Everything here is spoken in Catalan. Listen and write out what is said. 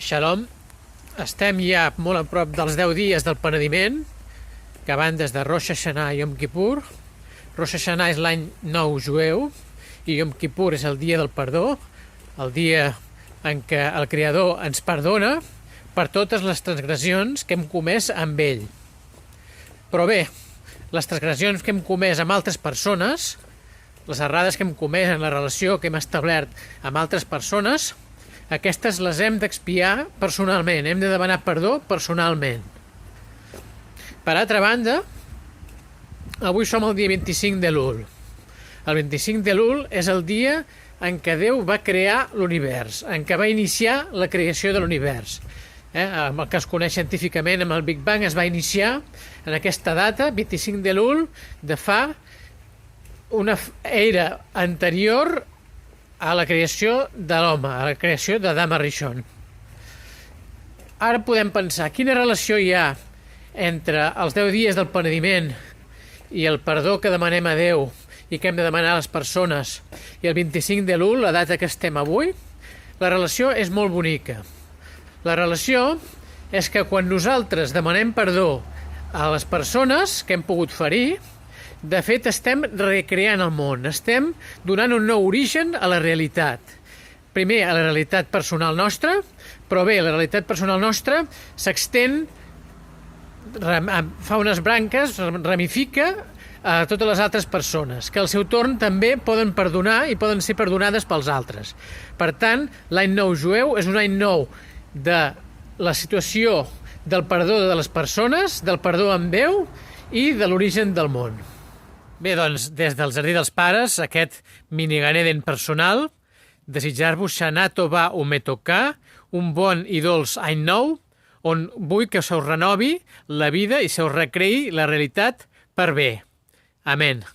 Shalom, estem ja molt a prop dels 10 dies del penediment, que van des de Rosh Hashanah i Yom Kippur. Rosh Hashanah és l'any nou jueu i Yom Kippur és el dia del perdó, el dia en què el Creador ens perdona per totes les transgressions que hem comès amb ell. Però bé, les transgressions que hem comès amb altres persones, les errades que hem comès en la relació que hem establert amb altres persones, aquestes les hem d'expiar personalment, hem de demanar perdó personalment. Per altra banda, avui som el dia 25 d'Elul. El 25 d'Elul és el dia en què Déu va crear l'univers, en què va iniciar la creació de l'univers. El que es coneix científicament amb el Big Bang es va iniciar en aquesta data, 25 d'Elul, de fa una era anterior a la creació de l'home, a la creació d'Adam Arishon. Ara podem pensar quina relació hi ha entre els 10 dies del penediment i el perdó que demanem a Déu i que hem de demanar a les persones i el 25 d'Elul, la data que estem avui. La relació és molt bonica. La relació és que quan nosaltres demanem perdó a les persones que hem pogut ferir, de fet, estem recreant el món, estem donant un nou origen a la realitat. Primer, a la realitat personal nostra, però bé, la realitat personal nostra s'extén, fa unes branques, ramifica a totes les altres persones, que al seu torn també poden perdonar i poden ser perdonades pels altres. Per tant, l'any nou jueu és un any nou de la situació del perdó de les persones, del perdó amb Déu i de l'origen del món. Bé, doncs, des del Jardí dels Pares, aquest mini Gan Eden personal, desitjar-vos Shana Tova Umetokah, un bon i dolç any nou, on vull que se us renovi la vida i se us recreï la realitat per bé. Amén.